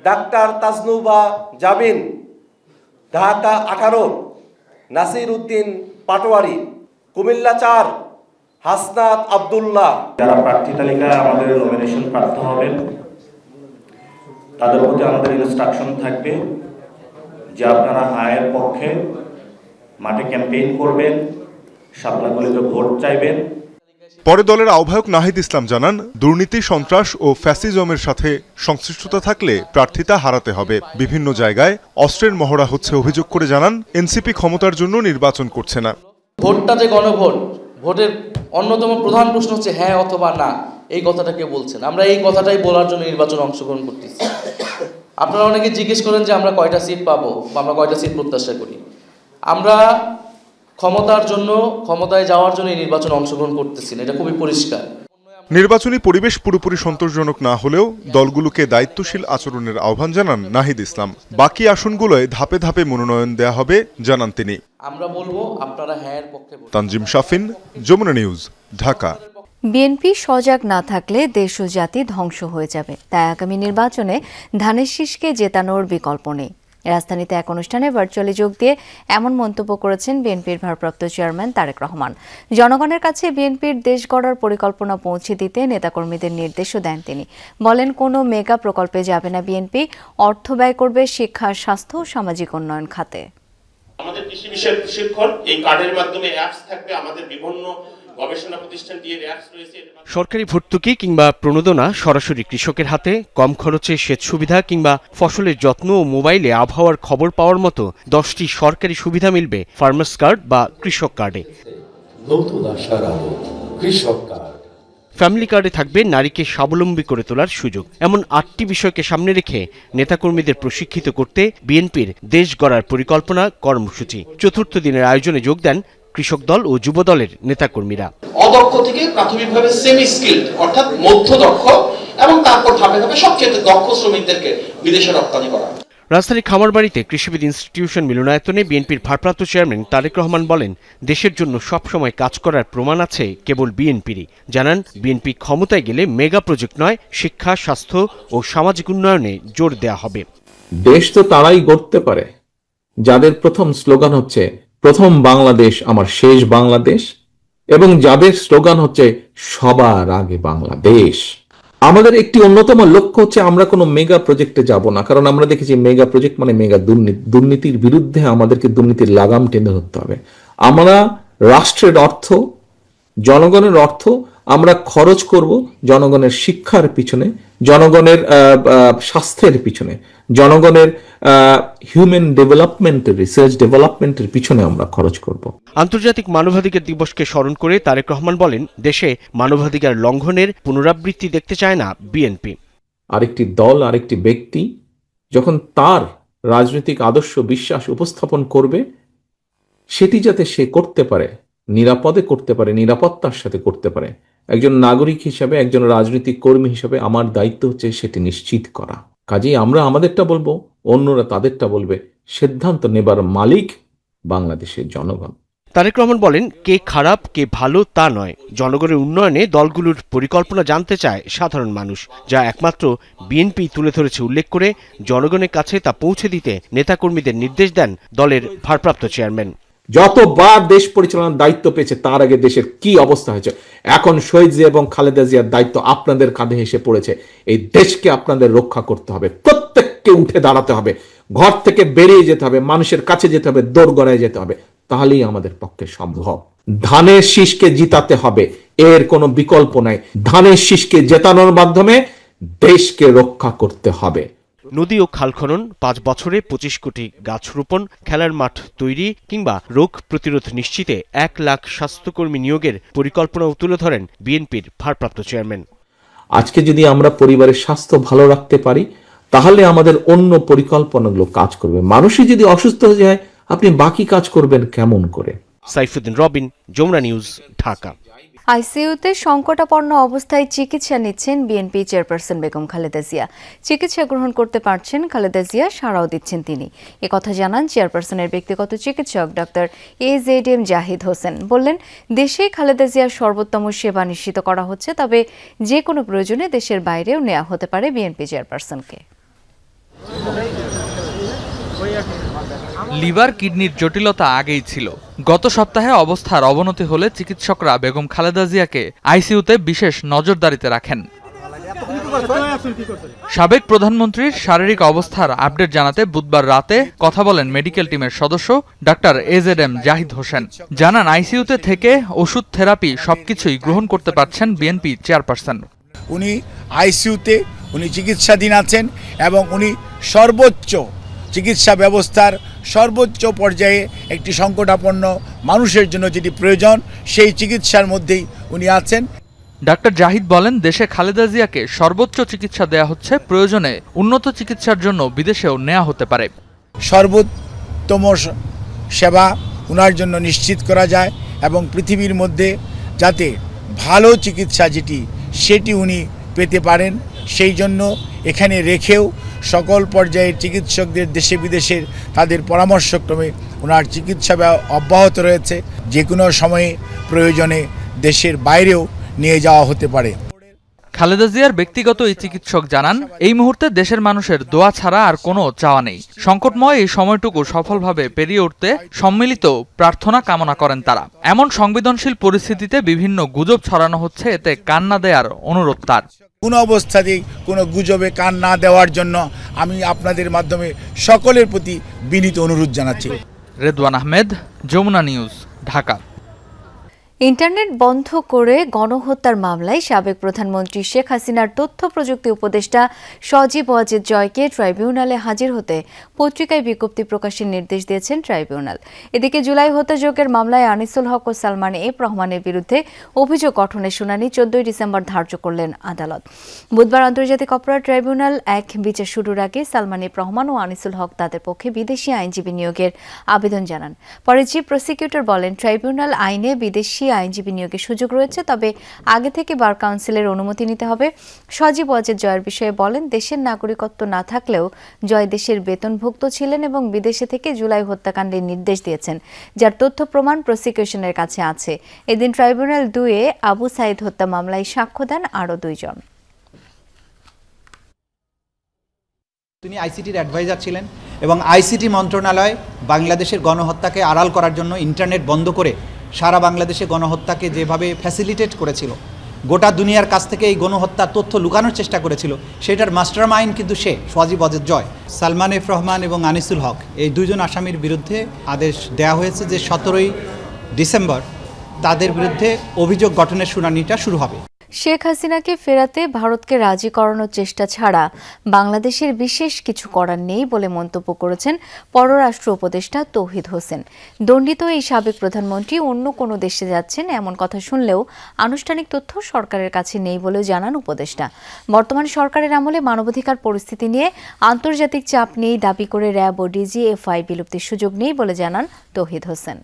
ডাক্তার তাজনুবা জাবিন, ঢাকা 18 নাসির উদ্দিন পাটোয়ারি, কুমিল্লা 4 হাসনাত আবদুল্লাহ। যারা প্রার্থী তালিকায় আমাদের নমিনেশন প্রার্থী হবেন তাদের প্রতি আমাদের ইনস্ট্রাকশন থাকবে যে আপনারা হায়ের পক্ষে মাঠে ক্যাম্পেইন করবেন, শাপলাকলিতে ভোট চাইবেন। পরে দলের আহ্বায়ক নাহিদ ইসলাম জানান, দুর্নীতি, সন্ত্রাস ও ফ্যাসিজমের সাথে সংশ্লিষ্টতা থাকলে প্রার্থিতা হারাতে হবে। বিভিন্ন জায়গায় অস্ত্রের মহড়া হচ্ছে অভিযোগ করে জানান, এনসিপি ক্ষমতার জন্য নির্বাচন করছে না। ভোটটা যে গণভোট, ভোটের অন্যতম প্রধান প্রশ্ন হচ্ছে হ্যাঁ অথবা না, এই কথাটা কেউ বলছেন। আমরা এই কথাটাই বলার জন্য নির্বাচনে অংশগ্রহণ করতেছি। আপনারা অনেকে জিজ্ঞেস করেন যে আমরা কয়টা সিট পাবো বা আমরা কয়টা সিট প্রত্যাশা করি। আমরা ক্ষমতার জন্য, ক্ষমতায় যাওয়ার জন্য এই নির্বাচনে অংশগ্রহণ করতেছি না, এটা খুবই পরিষ্কার। নির্বাচনী পরিবেশ পুরোপুরি সন্তোষজনক না হলেও দলগুলোকে দায়িত্বশীল আচরণের আহ্বান জানান নাহিদ ইসলাম। বাকি আসনগুলোয় ধাপে ধাপে মনোনয়ন দেয়া হবে জানান তিনি। আমরা বলবো আপনারা হ্যাঁ পক্ষে। তানজিম শাফিন, যমুনা নিউজ, ঢাকা। বিএনপি সজাগ না থাকলে দেশ ও জাতি ধ্বংস হয়ে যাবে, তাই আগামী নির্বাচনে ধানের শীষকে জেতানোর বিকল্প নেই। রাজধানীতে এক অনুষ্ঠানে ভার্চুয়ালি যোগ দিয়ে এমন মন্তব্য করেছেন বিএনপির ভারপ্রাপ্ত চেয়ারম্যান তারেক রহমান। জনগণের কাছে বিএনপির দেশ গড়ার পরিকল্পনা পৌঁছে দিতে নেতাকর্মীদের নির্দেশও দেন তিনি। বলেন, কোনো মেগা প্রকল্পে যাবে না বিএনপি, অর্থ ব্যয় করবে শিক্ষা, স্বাস্থ্য ও সামাজিক উন্নয়ন খাতে। আমাদের কৃষি বিষয়ক প্রশিক্ষণ এই কার্ডের মাধ্যমে অ্যাপস থাকবে, আমাদের বিভিন্ন গবেষণা প্রতিষ্ঠান দিয়ে অ্যাপস রয়েছে। সরকারি ভর্তুকি কিংবা প্রণোদনা সরাসরি কৃষকের হাতে, কম খরচে সেচ সুবিধা কিংবা ফসলের যত্ন ও মোবাইলে আবহাওয়ার খবর পাওয়ার মতো 10টি সরকারি সুবিধা মিলবে ফার্মার্স কার্ড বা কৃষক কার্ডে। নতুন আশার আলো কৃষক কার্ড। ফ্যামিলি কার্ডে থাকবে নারীকে স্বাবলম্বী করে তোলার সুযোগ। এমন 8টি বিষয়কে সামনে রেখে নেতাকর্মীদের প্রশিক্ষিত করতে বিএনপির দেশ গড়ার পরিকল্পনা কর্মসূচি। চতুর্থ দিনের আয়োজনে যোগ দেন কৃষক দল ও যুব দলের নেতাকর্মীরা। অদক্ষ থেকে প্রাথমিকভাবে সেমি স্কিল্ড অর্থাৎ মধ্য দক্ষ এবং তারপর ধাপে ধাপে সবচেয়ে দক্ষ শ্রমিকদেরকে বিদেশে রপ্তানি করা। রাজধানীর খামারবাড়িতে কৃষিবিদ ইনস্টিটিউশন মিলনায়তনে বিএনপির ভারপ্রাপ্ত চেয়ারম্যান তারেক রহমান বলেন, দেশের জন্য সবসময় কাজ করার প্রমাণ আছে কেবল বিএনপিরই। জানান, বিএনপি ক্ষমতায় গেলে মেগা প্রজেক্ট নয়, শিক্ষা, স্বাস্থ্য ও সামাজিক উন্নয়নে জোর দেয়া হবে। দেশ তো তারাই গড়তে পারে যাদের প্রথম স্লোগান হচ্ছে প্রথম বাংলাদেশ আমার শেষ বাংলাদেশ, এবং যাদের স্লোগান হচ্ছে সবার আগে বাংলাদেশ। আমাদের একটি অন্যতম লক্ষ্য হচ্ছে আমরা কোনো মেগা প্রজেক্টে যাব না, কারণ আমরা দেখেছি মেগা প্রজেক্ট মানে মেগা দুর্নীতি। দুর্নীতির বিরুদ্ধে আমাদেরকে দুর্নীতির লাগাম টেনে ধরতে হবে। আমরা রাষ্ট্রের অর্থ, জনগণের অর্থ আমরা খরচ করব জনগণের শিক্ষার পিছনে, জনগণের স্বাস্থ্যের পিছনে, জনগণের হিউম্যান ডেভেলপমেন্টের, রিসার্চ ডেভেলপমেন্টের পিছনে আমরা খরচ করব। আন্তর্জাতিক মানবাধিকার দিবসকে স্মরণ করে তারেক রহমান বলেন, দেশে মানবাধিকার লঙ্ঘনের পুনরাবৃত্তি দেখতে চায় না বিএনপি। আরেকটি দল, আরেকটি ব্যক্তি যখন তার রাজনৈতিক আদর্শ বিশ্বাস উপস্থাপন করবে, সেটি যাতে সে করতে পারে, নিরাপদে করতে পারে, নিরাপত্তার সাথে করতে পারে, একজন নাগরিক হিসাবে, একজন রাজনৈতিক কর্মী হিসাবে আমার দায়িত্ব হচ্ছে সেটি নিশ্চিত করা। কাজেই আমরা আমাদেরটা বলবো, অন্যরা তাদেরটা বলবে। সিদ্ধান্ত নেবার মালিক বাংলাদেশের জনগণ। তারেক রহমান বলেন, কে খারাপ কে ভালো তা নয়, জনগণের উন্নয়নে দলগুলোর পরিকল্পনা জানতে চায় সাধারণ মানুষ, যা একমাত্র বিএনপি তুলে ধরেছে উল্লেখ করে জনগণের কাছে তা পৌঁছে দিতে নেতাকর্মীদের নির্দেশ দেন দলের ভারপ্রাপ্ত চেয়ারম্যান। যতবার দেশ পরিচালনার দায়িত্ব পেয়েছে তার আগে দেশের কি অবস্থা হয়েছে, এখন শহীদ জিয়া এবং খালেদা জিয়ার দায়িত্ব আপনাদের কাঁধে এসে পড়েছে। এই দেশকে আপনাদের রক্ষা করতে হবে, প্রত্যেককে উঠে দাঁড়াতে হবে, ঘর থেকে বেরিয়ে যেতে হবে, মানুষের কাছে যেতে হবে, দোরগড়ায় যেতে হবে, তাহলেই আমাদের পক্ষে সম্ভব। ধানের শীষকে জিতাতে হবে, এর কোনো বিকল্প নাই। ধানের শীষকে জেতানোর মাধ্যমে দেশকে রক্ষা করতে হবে। নদী ও খাল খনন, 5 বছরে 25 কোটি গাছ রোপণ, খেলার মাঠ তৈরি কিংবা রোগ প্রতিরোধ নিশ্চিতে 1 লাখ স্বাস্থ্যকর্মী নিয়োগের পরিকল্পনাও তুলে ধরেন বিএনপির ভারপ্রাপ্ত চেয়ারম্যান। আজকে যদি আমরা পরিবারের স্বাস্থ্য ভালো রাখতে পারি, তাহলে আমাদের অন্য পরিকল্পনাগুলো কাজ করবে। মানুষই যদি অসুস্থ হয়ে যায়, আপনি বাকি কাজ করবেন কেমন করে? সাইফুদ্দিন রবিন, যমুনা নিউজ, ঢাকা। আইসিইউতে সংকটাপন্ন অবস্থায় চিকিৎসা নিচ্ছেন বিএনপি চেয়ারপারসন বেগম খালেদা জিয়া। চিকিৎসা গ্রহণ করতে পারছেন খালেদা জিয়া, সাড়াও দিচ্ছেন তিনি। একথা জানান চেয়ারপারসনের ব্যক্তিগত চিকিৎসক ডক্টর AZM জাহিদ হোসেন। বললেন, দেশে খালেদা জিয়ার সর্বোত্তম সেবা নিশ্চিত করা হচ্ছে, তবে যে কোনো প্রয়োজনে দেশের বাইরেও নেওয়া হতে পারে বিএনপি চেয়ারপারসনকে। লিভার কিডনির জটিলতা আগেই ছিল। গত সপ্তাহে অবস্থার অবনতি হলে চিকিৎসকরা বেগম খালেদা জিয়াকে আইসিইউতে বিশেষ নজরদারিতে রাখেন। সাবেক প্রধানমন্ত্রীর শারীরিক অবস্থার আপডেট জানাতে বুধবার রাতে কথা বলেন মেডিকেল টিমের সদস্য ডাক্তার AZM জাহিদ হোসেন। জানান, আইসিইউতে থেকে ওষুধ, থেরাপি সবকিছুই গ্রহণ করতে পারছেন বিএনপি চেয়ারপারসন। উনি আইসিইউতে উনি চিকিৎসাধীন আছেন এবং উনি সর্বোচ্চ চিকিৎসা ব্যবস্থার সর্বোচ্চ পর্যায়ে একটি সংকটাপন্ন মানুষের জন্য যেটি প্রয়োজন সেই চিকিৎসার মধ্যেই উনি আছেন। ডাক্তার জাহিদ বলেন, দেশে খালেদা জিয়াকে সর্বোচ্চ চিকিৎসা দেয়া হচ্ছে, প্রয়োজনে উন্নত চিকিৎসার জন্য বিদেশেও নেওয়া হতে পারে। সর্বোত্তম সেবা উনার জন্য নিশ্চিত করা যায় এবং পৃথিবীর মধ্যে যাতে ভালো চিকিৎসা যেটি সেটি উনি পেতে পারেন, সেই জন্য এখানে রেখেও সকল পর্যায়ের চিকিৎসকদের দেশে বিদেশের তাদের পরামর্শক্রমে ওনার চিকিৎসা অব্যাহত রয়েছে। যে কোনো সময়ে প্রয়োজনে দেশের বাইরেও নিয়ে যাওয়া হতে পারে। খালেদা জিয়ার ব্যক্তিগত এই চিকিৎসক জানান, এই মুহূর্তে দেশের মানুষের দোয়া ছাড়া আর কোনো চাওয়া নেই। সংকটময় এই সময়টুকু সফলভাবে পেরিয়ে উঠতে সম্মিলিত প্রার্থনা কামনা করেন তারা। এমন সংবেদনশীল পরিস্থিতিতে বিভিন্ন গুজব ছড়ানো হচ্ছে, এতে কান না দেওয়ার অনুরোধ তার। কোনো অবস্থাতেই কোনো গুজবে কান না দেওয়ার জন্য আমি আপনাদের মাধ্যমে সকলের প্রতি বিনীত অনুরোধ জানাচ্ছি। রেদওয়ান আহমেদ, যমুনা নিউজ, ঢাকা। ইন্টারনেট বন্ধ করে গণহত্যার মামলায় সাবেক প্রধানমন্ত্রী শেখ হাসিনার তথ্য প্রযুক্তি উপদেষ্টা সজীব ওয়াজেদ জয়কে ট্রাইব্যুনালে হাজির হতে পত্রিকায় বিজ্ঞপ্তি প্রকাশের নির্দেশ দিয়েছেন ট্রাইব্যুনাল। এদিকে জুলাই হত্যাযজ্ঞের মামলায় আনিসুল হক ও সালমান এফ রহমানের বিরুদ্ধে অভিযোগ গঠনের শুনানি 14 ডিসেম্বর ধার্য করলেন আদালত। বুধবার আন্তর্জাতিক অপরাধ ট্রাইব্যুনাল এক বিচার শুরুর আগে সালমান এফ রহমান ও আনিসুল হক তাদের পক্ষে বিদেশি আইনজীবী নিয়োগের আবেদন জানান। পরে চিফ প্রসিকিউটর বলেন, ট্রাইব্যুনাল আইনে বিদেশি আইনজীবী নিয়োগের সুযোগ রয়েছে, তবে আগে থেকে বার কাউন্সিলের অনুমতি নিতে হবে। সজীব ওয়াজেদ জয়ের বিষয়ে বলেন, দেশের নাগরিকত্ব না থাকলেও জয় দেশের বেতনভুক্ত ছিলেন এবং বিদেশে থেকে জুলাই হত্যাকাণ্ডের নির্দেশ দিয়েছেন, যার তথ্য প্রমাণ প্রসিকিউশনের কাছে আছে। এদিন ট্রাইব্যুনাল 2-এ আবু সাইদ হত্যা মামলায় সাক্ষ্য দেন আরও 2 জন। তিনি আইসিটির অ্যাডভাইজার ছিলেন এবং আইসিটি মন্ত্রণালয় বাংলাদেশের গণহত্যাকে আড়াল করার জন্য ইন্টারনেট বন্ধ করে সারা বাংলাদেশে গণহত্যাকে যেভাবে ফ্যাসিলিটেট করেছিল, গোটা দুনিয়ার কাছ থেকে এই গণহত্যার তথ্য লুকানোর চেষ্টা করেছিল, সেটার মাস্টার মাইন্ড কিন্তু সে সজীব ওয়াজেদ জয়। সালমান এফ রহমান এবং আনিসুল হক এই 2 জন আসামির বিরুদ্ধে আদেশ দেওয়া হয়েছে যে 17 ডিসেম্বর তাদের বিরুদ্ধে অভিযোগ গঠনের শুনানিটা শুরু হবে। শেখ হাসিনাকে ফেরাতে ভারতকে রাজি করানোর চেষ্টা ছাড়া বাংলাদেশের বিশেষ কিছু করার নেই বলে মন্তব্য করেছেন পররাষ্ট্র উপদেষ্টা তৌহিদ হোসেন। দণ্ডিত এই সাবেক প্রধানমন্ত্রী অন্য কোনো দেশে যাচ্ছেন এমন কথা শুনলেও আনুষ্ঠানিক তথ্য সরকারের কাছে নেই বলেও জানান উপদেষ্টা। বর্তমান সরকারের আমলে মানবাধিকার পরিস্থিতি নিয়ে আন্তর্জাতিক চাপ নিয়েই দাবি করে র্যাব ও ডিজিএফআই বিলুপ্তির সুযোগ নেই বলে জানান তৌহিদ হোসেন।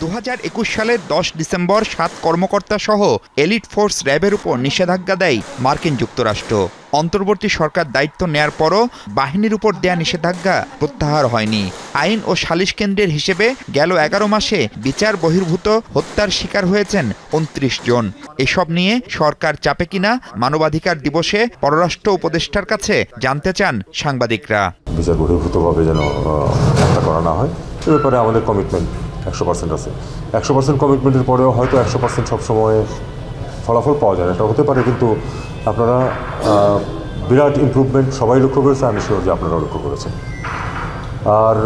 2021 সালের 10 ডিসেম্বর 7 কর্মকর্তা সহ এলিট ফোর্স র্যাবের উপর নিষেধাজ্ঞা দেয় মার্কিন যুক্তরাষ্ট্র। অন্তর্বর্তী সরকার দায়িত্ব নেয়ার পরও বাহিনীর উপর দেয়া নিষেধাজ্ঞা প্রত্যাহার হয়নি। আইন ও সালিশ কেন্দ্রের হিসেবে গেল 11 মাসে বিচার বহির্ভূত হত্যার শিকার হয়েছেন 29 জন। এসব নিয়ে সরকার চাপে কিনা মানবাধিকার দিবসে পররাষ্ট্র উপদেষ্টার কাছে জানতে চান সাংবাদিকরা। বিচার বহির্ভূতভাবে যেন হত্যা করা না হয় এ ব্যাপারে আমাদের কমিটমেন্ট 100% আছে। 100% কমিটমেন্টের পরেও হয়তো 100% সবসময় ফলাফল পাওয়া যায় না, এটা হতে পারে, কিন্তু আপনারা বিরাট ইমপ্রুভমেন্ট সবাই লক্ষ্য করেছে, আমি শিওর যে আপনারাও লক্ষ্য করেছেন। আর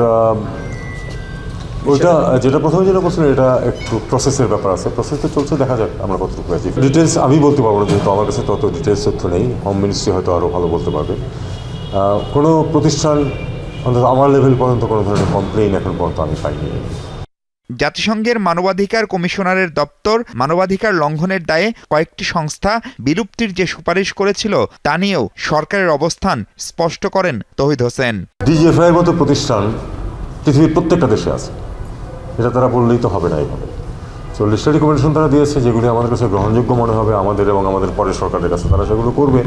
ওইটা যেটা প্রথমে যেটা বলছিলেন এটা একটু প্রসেসের ব্যাপার আছে, প্রসেসটা চলছে, দেখা যাক আমরা কতটুকু পেয়েছি। ডিটেলস আমি বলতে পারবো না, যেহেতু আমার কাছে তত ডিটেলস তথ্য নেই। হোম মিনিস্ট্রি হয়তো আরও ভালো বলতে পারবে। কোনো প্রতিষ্ঠান অন্তত আমার লেভেল পর্যন্ত কোনো ধরনের কমপ্লেইন এখন পর্যন্ত আমি পাইনি। জাতিসংঘের মানবাধিকার কমিশনারের দপ্তর মানবাধিকার লঙ্ঘনের দায়ে কয়েকটি সংস্থা বিলুপ্তির যে সুপারিশ করেছিল তা নিয়েও সরকারের অবস্থান স্পষ্ট করেন তৌহিদ হোসেন। ডিজিএফআই এর মতো প্রতিষ্ঠান পৃথিবীর প্রত্যেকটা দেশে আছে, এটা তারা বললেই তো হবে না। এইভাবে 40টা রিকমেন্ডেশন তারা দিয়েছে, যেগুলি আমাদের কাছে গ্রহণযোগ্য মনে হবে আমাদের এবং আমাদের পরের সরকারের কাছে, তারা সেগুলো করবে।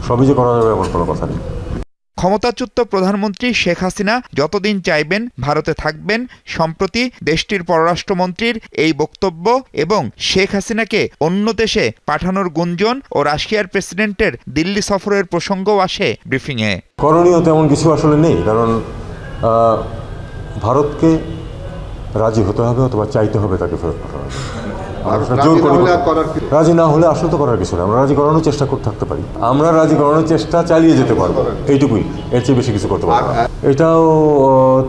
সবই যে করা যাবে এমন কোনো কথা নেই। ক্ষমতাচ্যুত প্রধানমন্ত্রী শেখ হাসিনা যতদিন চাইবেন ভারতে থাকবেন। সম্প্রতি দেশটির পররাষ্ট্রমন্ত্রীর এই বক্তব্য এবং শেখ হাসিনাকে অন্য দেশে পাঠানোর গুঞ্জন ও রাশিয়ার প্রেসিডেন্টের দিল্লি সফরের প্রসঙ্গও আসে ব্রিফিংয়ে। করণীয় তেমন কিছু আসলে নেই, কারণ ভারতকে রাজি হতে হবে অথবা চাইতে হবে তাকে ফেরত পাঠানো। রাজি না হলে আসলে তো করার কিছু না, আমরা রাজি করানোর চেষ্টা করতে থাকতে পারি, আমরা রাজি করানোর চেষ্টা চালিয়ে যেতে পারবো, এইটুকুই, এর চেয়ে বেশি কিছু করতে পারবো। এটাও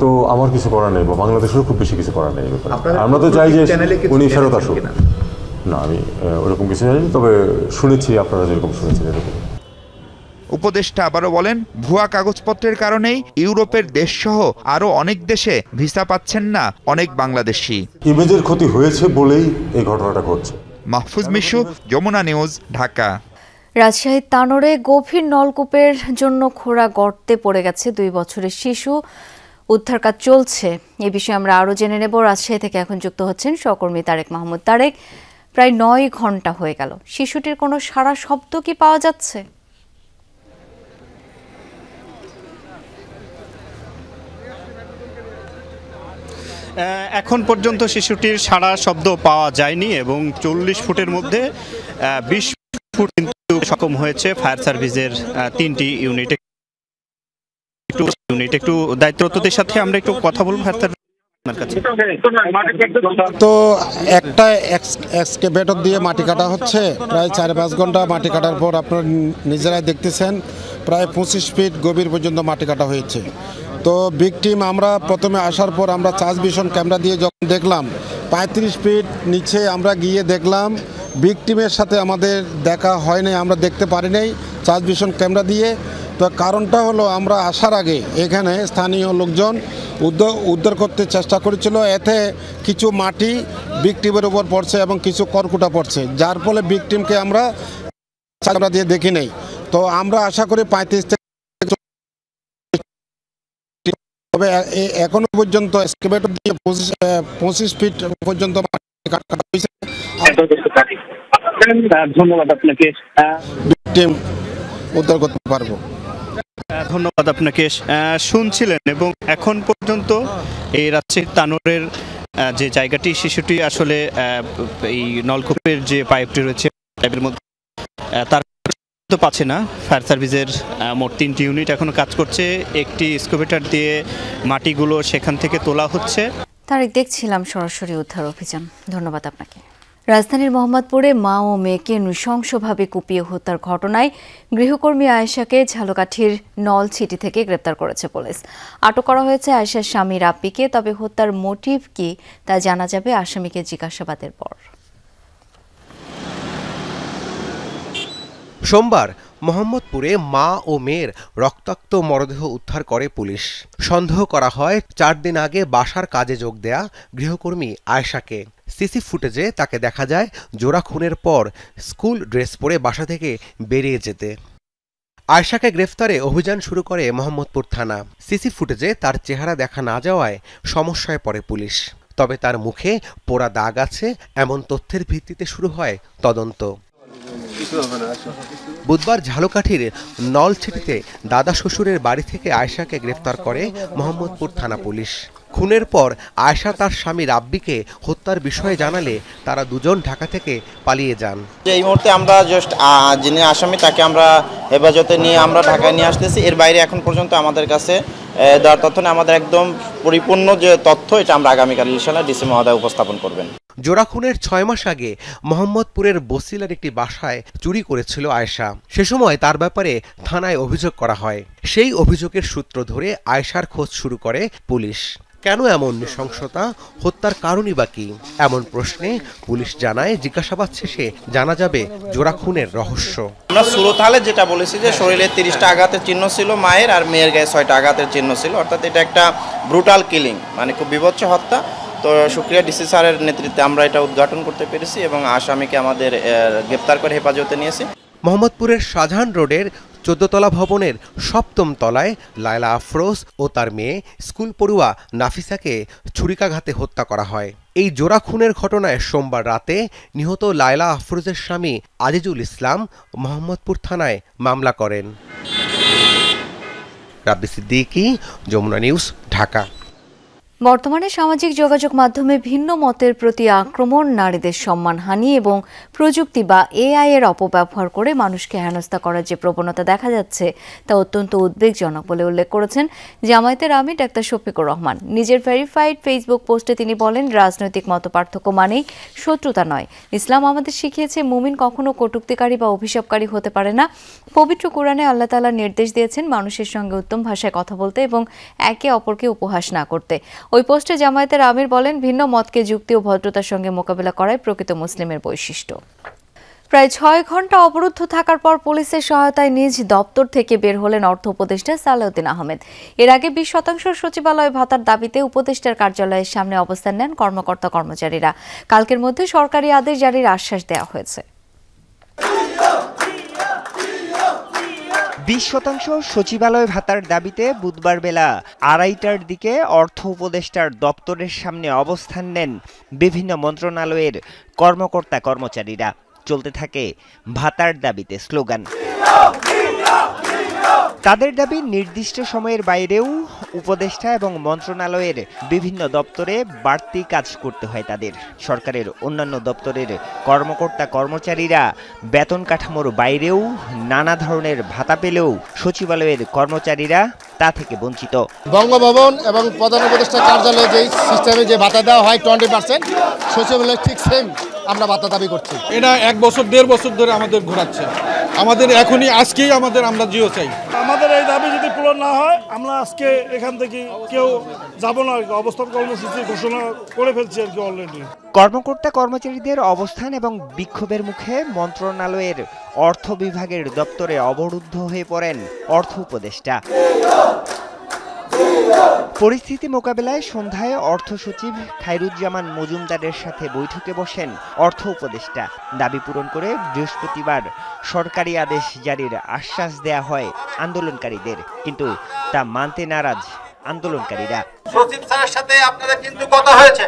তো আমার কিছু করার নেই, বা বাংলাদেশেরও খুব বেশি কিছু করার নেই। আমরা তো চাই যে উনি ফেরত আসুক। না, আমি ওরকম কিছু জানি, তবে শুনেছি আপনারা যেরকম শুনেছেন এরকম। উপদেষ্টা আবারও বলেন, ভুয়া কাগজপত্রের কারণেই ইউরোপের দেশসহ আরও অনেক দেশে ভিসা পাচ্ছেন না অনেক বাংলাদেশি। ইমেজের ক্ষতি হয়েছে বলেই এই ঘটনাটা ঘটছে। মাহফুজ মিশু, যমুনা নিউজ, ঢাকা। রাজশাহীর তানোরে গভীর নলকূপের জন্য খোঁড়া গর্তে পড়ে গেছে 2 বছরের শিশু। উদ্ধার কাজ চলছে। এই বিষয়ে আমরা আরও জেনে নেব। রাজশাহী থেকে এখন যুক্ত হচ্ছেন সহকর্মী তারেক মাহমুদ। তারেক, প্রায় 9 ঘন্টা হয়ে গেল, শিশুটির কোনো সাড়া শব্দ কি পাওয়া যাচ্ছে? এখন পর্যন্ত শিশুটির সাড়া শব্দ পাওয়া যায়নি এবং 40 ফুটের মধ্যে 20 ফুট কিন্তু সক্ষম হয়েছে ফায়ার সার্ভিসের 3টি ইউনিট। একটু দায়িত্বরতদের সাথে আমরা একটু কথা বলবো। তো একটা এক্সকেভেটর দিয়ে মাটি কাটা হচ্ছে, প্রায় 4-5 ঘন্টা মাটি কাটার পর আপনারা নিজেরাই দেখতেছেন প্রায় 25 ফিট গভীর পর্যন্ত মাটি কাটা হয়েছে। তো ভিকটিম আমরা প্রথমে আসার পর আমরা সার্চ ভিশন ক্যামেরা দিয়ে যখন দেখলাম 35 ফিট নিচে আমরা গিয়ে দেখলাম ভিকটিমের সাথে আমাদের দেখা হয়নি, আমরা দেখতে পারি নাই সার্চ ভিশন ক্যামেরা দিয়ে। তো কারণটা হলো আমরা আসার আগে এখানে স্থানীয় লোকজন উদ্ধার করতে চেষ্টা করেছিল, এতে কিছু মাটি ভিকটিমের উপর পড়ছে এবং কিছু খড়কুটা পড়ছে, যার ফলে ভিকটিমকে আমরা ক্যামেরা দিয়ে দেখি নেই। তো আমরা আশা করি 35 থেকে তবে এখনো পর্যন্ত এক্সকাভেটর দিয়ে 25 ফিট পর্যন্ত কাটা হয়েছে। ধন্যবাদ আপনাকে, ভিকটিম উদ্ধার করতে পারবো। ধন্যবাদ আপনাকে। শুনছিলেন এবং এখন পর্যন্ত এই রাজশাহীর তানোরের যে জায়গাটি, শিশুটি আসলে এই নলকূপের যে পাইপটি রয়েছে পাইপের মধ্যে তার তো পাচ্ছে না। ফায়ার সার্ভিসের মোট 3টি ইউনিট এখনো কাজ করছে, একটি এক্সকাভেটর দিয়ে মাটিগুলো সেখান থেকে তোলা হচ্ছে। তারেক দেখছিলাম সরাসরি উদ্ধার অভিযান। ধন্যবাদ আপনাকে। রাজধানীর মোহাম্মদপুরে মা ও মেয়েকে নৃশংসভাবে কুপিয়ে হত্যার ঘটনায় গৃহকর্মী আয়েশাকে ঝালকাঠির নলছিটি থেকে গ্রেপ্তার করেছে পুলিশ। আটক করা হয়েছে আয়েশার স্বামী রাব্বিকে। তবে হত্যার মোটিভ কি তা জানা যাবে আসামিকে জিজ্ঞাসাবাদের পর। সোমবার মোহাম্মদপুরে মা ও মেয়ের রক্তাক্ত মরদেহ উদ্ধার করে পুলিশ। সন্দেহ করা হয় 4 দিন আগে বাসার কাজে যোগ দেয়া গৃহকর্মী আয়েশাকে। সিসি ফুটেজে তাকে দেখা যায় জোড়া খুনের পর স্কুল ড্রেস পরে বাসা থেকে বেরিয়ে যেতে। আয়েশাকে গ্রেফতারে অভিযান শুরু করে মোহাম্মদপুর থানা। সিসি ফুটেজে তার চেহারা দেখা না যাওয়ায় সমস্যায় পড়ে পুলিশ। তবে তার মুখে পোড়া দাগ আছে এমন তথ্যের ভিত্তিতে শুরু হয় তদন্ত। বুধবার ঝালকাঠির নলছিটিতে দাদা শ্বশুরের বাড়ি থেকে আয়েশাকে গ্রেফতার করে মোহাম্মদপুর থানা পুলিশ। খুনের পর আয়েশা তার স্বামী রাব্বিকে হত্যার বিষয়ে জানালে তারা দুজন ঢাকা থেকে পালিয়ে যান। এই মুহূর্তে আমরা জাস্ট যিনি আসামি তাকে আমরা হেফাজতে নিয়ে আমরা ঢাকায় নিয়ে আসতেছি। এর বাইরে এখন পর্যন্ত আমাদের কাছে দেওয়ার তথ্য নেই। আমাদের একদম পরিপূর্ণ যে তথ্য এটা আমরা আগামীকাল ইনশাআল্লাহ ডিসি মহোদয় উপস্থাপন করবেন। জোড়া খুনের 6 মাস আগে মোহাম্মদপুরের বসিলার একটি বাসায় চুরি করেছিল আয়েশা। সে সময় তার ব্যাপারে থানায় অভিযোগ করা হয়। সেই অভিযোগের সূত্র ধরে আয়েশার খোঁজ শুরু করে পুলিশ। কেন এমন নৃশংসতা, হত্যার কারণই বা কি? এমন প্রশ্নে পুলিশ জানায় জিজ্ঞাসাবাদ শেষে জানা যাবে জোড়া খুনের রহস্য। আমরা সুরতালে যেটা বলেছি যে শরীরে 30টা আঘাতের চিহ্ন ছিল মায়ের, আর মেয়ের গায়ে 6টা আঘাতের চিহ্ন ছিল। অর্থাৎ এটা একটা ব্রুটাল কিলিং, মানে খুব বিভৎস হত্যা। তো শুক্রিয়া ডিসি স্যারের নেতৃত্বে আমরা এটা উদ্ঘাটন করতে পেরেছি এবং আসামিকে আমাদের গ্রেপ্তার করে হেফাজতে নিয়েছি। মোহাম্মদপুরের শাহজাহান রোডের 14 তলা ভবনের 7ম তলায় লায়লা আফরোজ ও তার মেয়ে স্কুল পড়ুয়া নাফিসাকে ছুরিকাঘাতে হত্যা করা হয়। এই জোড়া খুনের ঘটনায় সোমবার রাতে নিহত লায়লা আফরোজের স্বামী আজিজুল ইসলাম মোহাম্মদপুর থানায় মামলা করেন। রাব্বি সিদ্দিকী, যমুনা নিউজ, ঢাকা। বর্তমানে সামাজিক যোগাযোগ মাধ্যমে ভিন্ন মতের প্রতি আক্রমণ, নারীদের সম্মানহানি এবং প্রযুক্তি বা এআই এর অপব্যবহার করে মানুষকে হেনস্থা করার যে প্রবণতা দেখা যাচ্ছে তা অত্যন্ত উদ্বেগজনক বলে উল্লেখ করেছেন জামায়াতের আমির ডাক্তার শফিকুর রহমান। নিজের ভেরিফাইড ফেসবুক পোস্টে তিনি বলেন, রাজনৈতিক মতপার্থক্য মানেই শত্রুতা নয়। ইসলাম আমাদের শিখিয়েছে মুমিন কখনো কটূক্তিকারী বা অভিশাপকারী হতে পারে না। পবিত্র কোরআনে আল্লাহ তাআলা নির্দেশ দিয়েছেন মানুষের সঙ্গে উত্তম ভাষায় কথা বলতে এবং একে অপরকে উপহাস না করতে। ওই পোস্টে জামায়াতের আমির বলেন, ভিন্ন মতকে যুক্তি ও ভদ্রতার সঙ্গে মোকাবিলা করাই প্রকৃত মুসলিমের বৈশিষ্ট্য। প্রায় 6 ঘন্টা অবরুদ্ধ থাকার পর পুলিশের সহায়তায় নিজ দপ্তর থেকে বের হলেন অর্থ উপদেষ্টা সালেউদ্দিন আহমেদ। এর আগে 20% সচিবালয় ভাতার দাবিতে উপদেষ্টার কার্যালয়ের সামনে অবস্থান নেন কর্মকর্তা কর্মচারীরা। কালকের মধ্যে সরকারি আদেশ জারির আশ্বাস দেওয়া হয়েছে। 20% সচিবালয় ভাতার দাবিতে বুধবার বেলা 2:30টার দিকে অর্থ উপদেষ্টার দপ্তরের সামনে অবস্থান নেন বিভিন্ন মন্ত্রণালয়ের কর্মকর্তা কর্মচারীরা। চলতে থাকে ভাতার দাবিতে স্লোগান। তাদের দাবি নির্দিষ্ট সময়ের বাইরেও উপদেষ্টা এবং মন্ত্রণালয়ের বিভিন্ন দপ্তরে বাড়তি কাজ করতে হয় তাদের। সরকারের অন্যান্য দপ্তরের কর্মকর্তা কর্মচারীরা বেতন কাঠামোর বাইরেও নানা ধরনের ভাতা পেলেও সচিবালয়ের কর্মচারীরা তা থেকে বঞ্চিত। বঙ্গভবন এবং প্রধান উপদেষ্টা কার্যালয়ে যে সিস্টেমে যে ভাতা দেওয়া হয় 20%, সচিবালয় ঠিক সেম আমরা ভাতা দাবি করছি। এটা 1 বছর 1.5 বছর ধরে আমাদের ঘোরাচ্ছে। আমাদের এখনই আজকেই আমরা জিও চাই। আমাদের এই দাবি যদি পূরণ না হয় আমরা আজকে এখান থেকে কেউ যাব না আর কি, অবস্থান কর্মসূচি ঘোষণা করে ফেলছি আর কি অলরেডি। কর্মকর্তা কর্মচারীদের অবস্থান এবং বিক্ষোভের মুখে মন্ত্রণালয়ের অর্থ বিভাগের দপ্তরে অবরুদ্ধ হয়ে পড়েন অর্থ উপদেষ্টা। পরিস্থিতি মোকাবেলায় সন্ধ্যায় অর্থ সচিব খায়রুজ্জামান মজুমদারের সাথে বৈঠকে বসেন অর্থ উপদেষ্টা। দাবি পূরণ করে বৃহস্পতিবার সরকারি আদেশ জারির আশ্বাস দেয়া হয় আন্দোলনকারীদের, কিন্তু তা মানতে নারাজ আন্দোলনকারীরা। সচিব স্যারের সাথে আপনাদের কিন্তু কথা হয়েছে,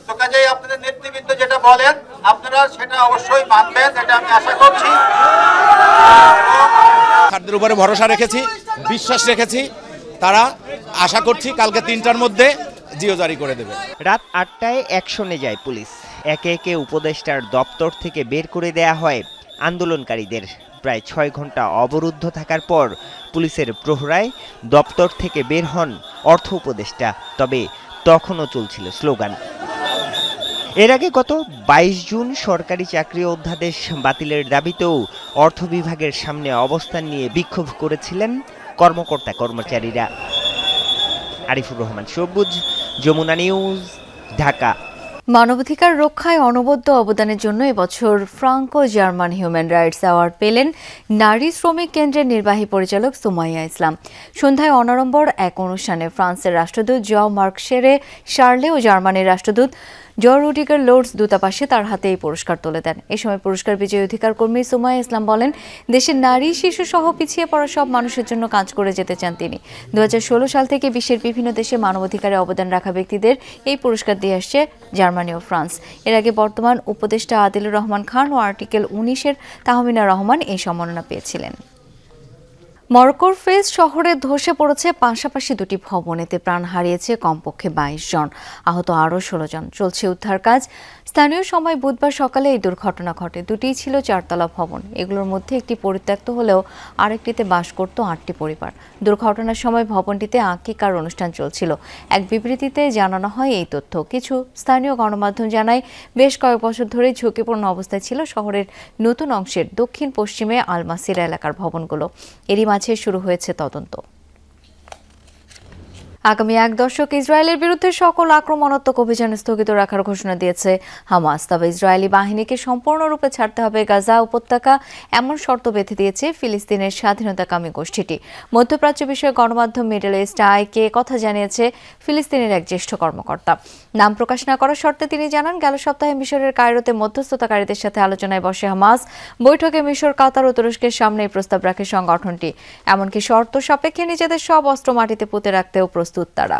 তো কাজেই আপনাদের নেতৃবৃন্দ যেটা বলেন আপনারা সেটা অবশ্যই মানবেন, এটা আমি আশা করছি। খাদ্যের উপরে ভরসা রেখেছি, বিশ্বাস রেখেছি, তারা আশা করছি কালকে 3টার মধ্যে জিও জারি করে দেবে। রাত 8টায় অ্যাকশনে যায় পুলিশ। একে একে উপদেষ্টার দপ্তর থেকে বের করে দেয়া হয় আন্দোলনকারীদের। প্রায় 6 ঘন্টা অবরুদ্ধ থাকার পর পুলিশের প্রহরায় দপ্তর থেকে বের হন অর্থ উপদেষ্টা। তবে তখনও চলছিল স্লোগান। এর আগে গত 22 জুন সরকারি চাকরি অধ্যাদেশ বাতিলের দাবিতেও অর্থ বিভাগের সামনে অবস্থান নিয়ে বিক্ষোভ করেছিলেন কর্মকর্তা কর্মচারীরা। আরিফুর রহমান সবুজ, যমুনা নিউজ, ঢাকা। মানবাধিকার রক্ষায় অনবদ্য অবদানের জন্য এবছর Franco German human rights award পেলেন নারী শ্রমিক কেন্দ্রের নির্বাহী পরিচালক সুমাইয়া ইসলাম। সন্ধ্যায় অনাড়ম্বর এক অনুষ্ঠানে ফ্রান্সের রাষ্ট্রদূত জঁ মার্ক শেরে শার্লে ও জার্মানির রাষ্ট্রদূত রুডিগার লোর্ডস দূতাবাসে তার হাতে এই পুরস্কার তুলে দেন। এ সময় পুরস্কার বিজয়ী অধিকার কর্মী সুমাইয়া ইসলাম বলেন, দেশের নারী শিশু সহ পিছিয়ে পড়া সব মানুষের জন্য কাজ করে যেতে চান তিনি। 2016 সাল থেকে বিশ্বের বিভিন্ন দেশে মানবাধিকারে অবদান রাখা ব্যক্তিদের এই পুরস্কার দিয়ে আসছে জার্মানি ও ফ্রান্স। এর আগে বর্তমান উপদেষ্টা আদিলুর রহমান খান ও আর্টিকেল 19-এর তাহমিনা রহমান এই সম্মাননা পেয়েছিলেন। মরক্কোর ফেজ শহরে ধসে পড়েছে পাশাপাশি দুটি ভবন। এতে প্রাণ হারিয়েছে কমপক্ষে 22 জন, আহত আরও 16 জন। চলছে উদ্ধার কাজ। স্থানীয় সময় বুধবার সকালে এই দুর্ঘটনা ঘটে। দুটিই ছিল 4তলা ভবন। এগুলোর মধ্যে একটি পরিত্যক্ত হলেও আরেকটিতে বাস করত 8টি পরিবার। দুর্ঘটনার সময় ভবনটিতে আকিকার অনুষ্ঠান চলছিল। এক বিবৃতিতে জানানো হয় এই তথ্য। কিছু স্থানীয় গণমাধ্যম জানায়, বেশ কয়েক বছর ধরে ঝুঁকিপূর্ণ অবস্থায় ছিল শহরের নতুন অংশের দক্ষিণ পশ্চিমে আলমাসিরা এলাকার ভবনগুলো। এরই মাঝে শুরু হয়েছে তদন্ত। আগামী 1 দশক ইসরায়েলের বিরুদ্ধে সকল আক্রমণাত্মক অভিযান স্থগিত রাখার ঘোষণা দিয়েছে হামাস। তবে ইসরায়েলি বাহিনীকে সম্পূর্ণরূপে ছাড়তে হবে গাজা উপত্যকা, এমন শর্ত বেঁধে দিয়েছে ফিলিস্তিনের স্বাধীনতাকামী গোষ্ঠীটি। মধ্যপ্রাচ্য বিষয়ে গণমাধ্যম মিডল ইস্ট আইকে কথা জানিয়েছে ফিলিস্তিনের এক জ্যেষ্ঠ কর্মকর্তা। নাম প্রকাশ না করার শর্তে তিনি জানান, গেল সপ্তাহে মিশরের কায়রোতে মধ্যস্থতাকারীদের সাথে আলোচনায় বসে হামাস। বৈঠকে মিশর, কাতার ও তুরস্কের সামনে এই প্রস্তাব রাখে সংগঠনটি। এমনকি শর্ত সাপেক্ষে নিজেদের সব অস্ত্র মাটিতে পুঁতে রাখতেও প্রস্তুত তারা।